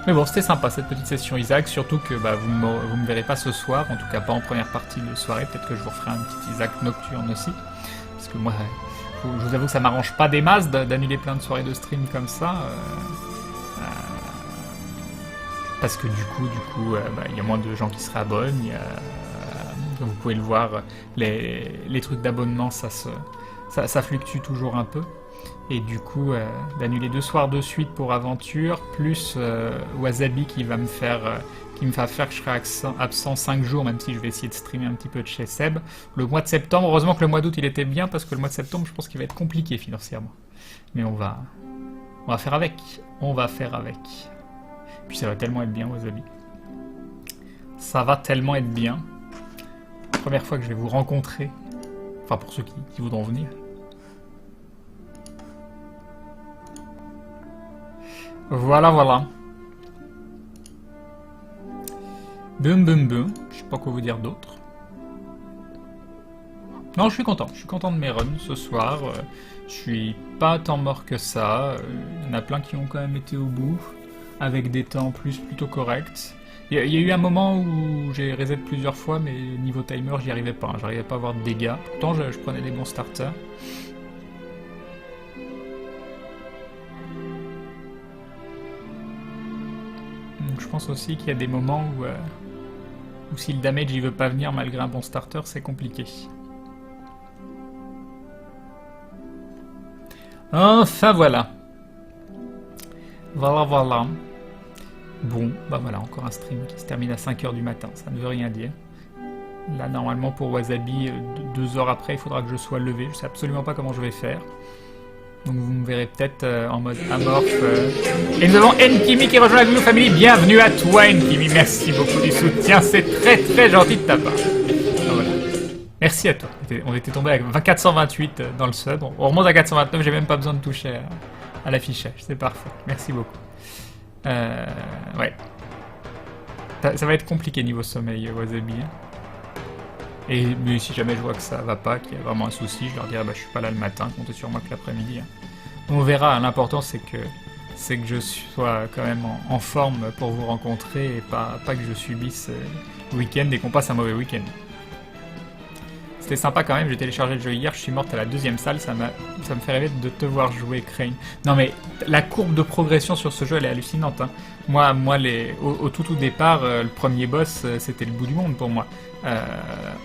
Mais bon, c'était sympa cette petite session Isaac, surtout que bah, vous me verrez pas ce soir, en tout cas pas en première partie de soirée, peut-être que je vous referai un petit Isaac nocturne aussi. Parce que moi, je vous avoue que ça m'arrange pas des masses d'annuler plein de soirées de stream comme ça. Parce que du coup, bah, y a moins de gens qui se réabonnent, vous pouvez le voir, les trucs d'abonnement, ça fluctue toujours un peu. Et du coup, d'annuler 2 soirs de suite pour aventure, plus Wasabi qui va me faire que je serai absent 5 jours, même si je vais essayer de streamer un petit peu de chez Seb. Le mois de septembre, heureusement que le mois d'août il était bien, parce que le mois de septembre, je pense qu'il va être compliqué financièrement. Mais on va faire avec. On va faire avec. Puis ça va tellement être bien, Wasabi. Ça va tellement être bien. Première fois que je vais vous rencontrer. Enfin, pour ceux qui voudront venir. Voilà, voilà. Boum, boum, boum. Je sais pas quoi vous dire d'autre. Non, je suis content. Je suis content de mes runs ce soir. Je suis pas tant mort que ça. Il y en a plein qui ont quand même été au bout. Avec des temps plutôt corrects. Il y a eu un moment où j'ai reset plusieurs fois, mais niveau timer, j'y arrivais pas. J'arrivais pas à avoir de dégâts. Pourtant, je prenais des bons starters. Donc, je pense aussi qu'il y a des moments où si le damage il veut pas venir malgré un bon starter, c'est compliqué. Enfin voilà. Voilà. Bon, bah voilà, encore un stream qui se termine à 5h du matin, ça ne veut rien dire. Là, normalement, pour Wasabi, 2 heures après, il faudra que je sois levé. Je sais absolument pas comment je vais faire. Donc vous me verrez peut-être en mode amorphe. Et nous avons Nkimi qui rejoint la Glue Family. Bienvenue à toi, Nkimi. Merci beaucoup du soutien, c'est très gentil de ta part. Voilà. Merci à toi. On était tombé à 428 dans le sud. On remonte à 429, j'ai même pas besoin de toucher à l'affichage. C'est parfait. Merci beaucoup. Ouais. Ça va être compliqué niveau sommeil, Wasabi. Mais si jamais je vois que ça va pas, qu'il y a vraiment un souci, je leur dirai bah je suis pas là le matin, comptez sur moi que l'après-midi. On verra, l'important c'est que je sois quand même en forme pour vous rencontrer et pas que je subisse le week-end et qu'on passe un mauvais week-end. C'était sympa quand même, j'ai téléchargé le jeu hier, je suis morte à la 2e salle, ça me fait rêver de te voir jouer, Crane. Non mais la courbe de progression sur ce jeu elle est hallucinante. Hein. Moi au tout départ, le premier boss c'était le bout du monde pour moi.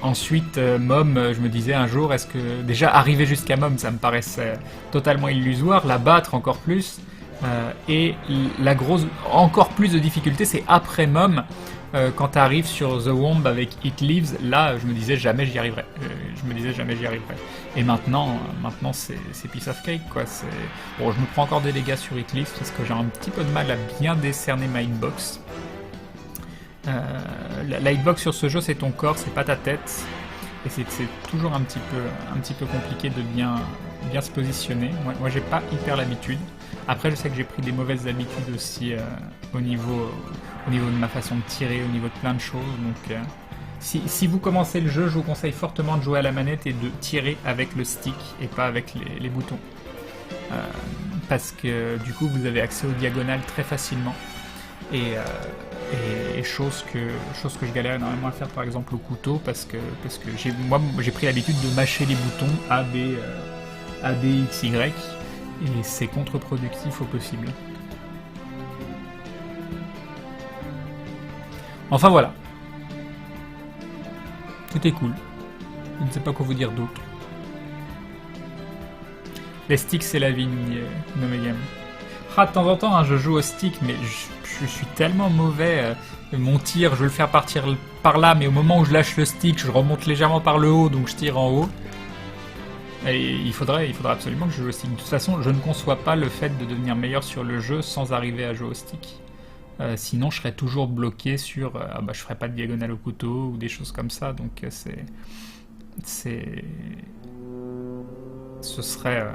Ensuite, Mom, je me disais un jour, est-ce que déjà arriver jusqu'à Mom, ça me paraissait totalement illusoire, la battre encore plus, et la grosse, encore plus de difficulté, c'est après Mom, quand tu arrives sur The Womb avec It Lives, là, je me disais jamais j'y arriverai. Et maintenant c'est piece of cake, quoi. Bon, je me prends encore des dégâts sur It Lives parce que j'ai un petit peu de mal à bien décerner ma hitbox. La hitbox sur ce jeu, c'est ton corps, c'est pas ta tête. Et c'est toujours un petit peu compliqué de bien se positionner. Moi j'ai pas hyper l'habitude. Après, je sais que j'ai pris des mauvaises habitudes aussi au niveau de ma façon de tirer, au niveau de plein de choses. Donc, si vous commencez le jeu, je vous conseille fortement de jouer à la manette et de tirer avec le stick et pas avec les boutons. Parce que du coup, vous avez accès aux diagonales très facilement. Et chose que je galère énormément à faire, par exemple au couteau, parce que j'ai pris l'habitude de mâcher les boutons A, B, X, Y. Et c'est contre-productif au possible. Enfin voilà. Tout est cool. Je ne sais pas quoi vous dire d'autre. Les sticks c'est la vie, Nomegam. De temps en temps, hein, je joue au stick, mais je suis tellement mauvais. Mon tir, je veux le faire partir par là, mais au moment où je lâche le stick, je remonte légèrement par le haut, donc je tire en haut. Et il faudra absolument que je joue au stick. De toute façon, je ne conçois pas le fait de devenir meilleur sur le jeu sans arriver à jouer au stick. Sinon, je serais toujours bloqué sur je ferais pas de diagonale au couteau ou des choses comme ça. Donc ce serait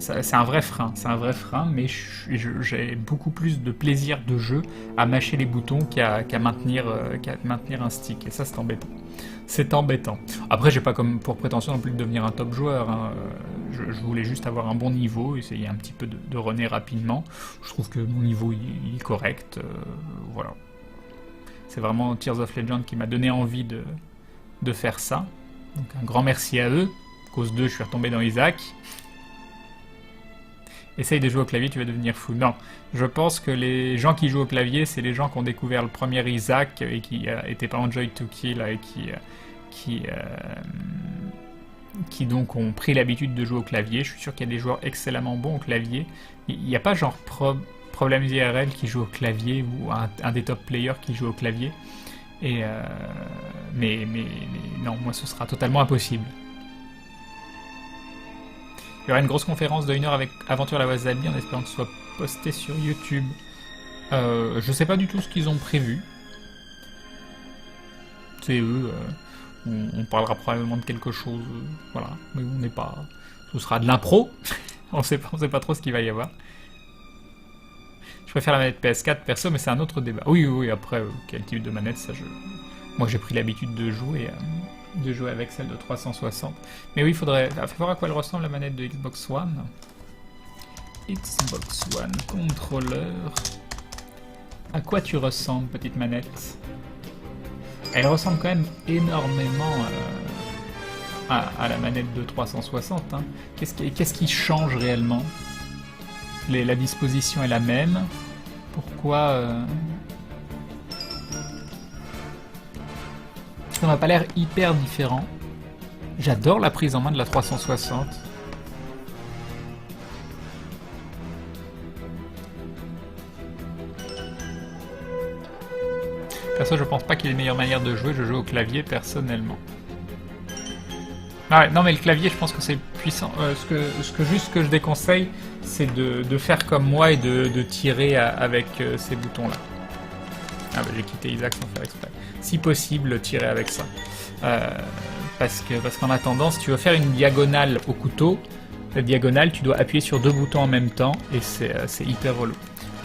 c'est un vrai frein, mais j'ai beaucoup plus de plaisir de jeu à mâcher les boutons qu'à maintenir un stick. Et ça, c'est embêtant. C'est embêtant. Après, j'ai pas comme pour prétention non plus de devenir un top joueur. Hein. je voulais juste avoir un bon niveau, essayer un petit peu de runner rapidement. Je trouve que mon niveau il est correct, voilà. C'est vraiment Tears of Legend qui m'a donné envie de faire ça. Donc un grand merci à eux. À cause d'eux, je suis retombé dans Isaac. Essaye de jouer au clavier, tu vas devenir fou. Non, je pense que les gens qui jouent au clavier, c'est les gens qui ont découvert le premier Isaac et qui étaient pas Enjoy to Kill et qui donc ont pris l'habitude de jouer au clavier. Je suis sûr qu'il y a des joueurs excellemment bons au clavier. Il n'y a pas genre Problème IRL qui joue au clavier ou un des top players qui joue au clavier. Et mais non, moi ce sera totalement impossible. Il y aura une grosse conférence de 1 heure avec Aventure la Wasabi en espérant que ce soit posté sur YouTube. Je sais pas du tout ce qu'ils ont prévu. C'est eux. On parlera probablement de quelque chose. Voilà. Mais on n'est pas. Ce sera de l'impro. on sait pas trop ce qu'il va y avoir. Je préfère la manette PS4 perso, mais c'est un autre débat. Oui, après, quel type de manette, ça moi j'ai pris l'habitude de jouer avec celle de 360. Mais oui, il faudrait voir à quoi elle ressemble la manette de Xbox One. Xbox One contrôleur. À quoi tu ressembles, petite manette? Elle ressemble quand même énormément à la manette de 360. Hein. Qu'est-ce qui change réellement? La disposition est la même. Pourquoi ça m'a pas l'air hyper différent. J'adore la prise en main de la 360. Perso, je pense pas qu'il y ait une meilleure manière de jouer. Je joue au clavier personnellement. Ah ouais, non mais le clavier, je pense que c'est puissant. Ce que je déconseille, c'est de faire comme moi et de tirer avec ces boutons-là. Ah bah j'ai quitté Isaac sans faire exprès. Si possible, tirer avec ça. Parce qu'en attendant, si tu veux faire une diagonale au couteau, la diagonale, tu dois appuyer sur 2 boutons en même temps et c'est hyper relou.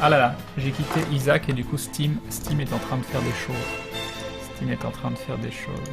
Ah là là, j'ai quitté Isaac et du coup Steam est en train de faire des choses. Steam est en train de faire des choses.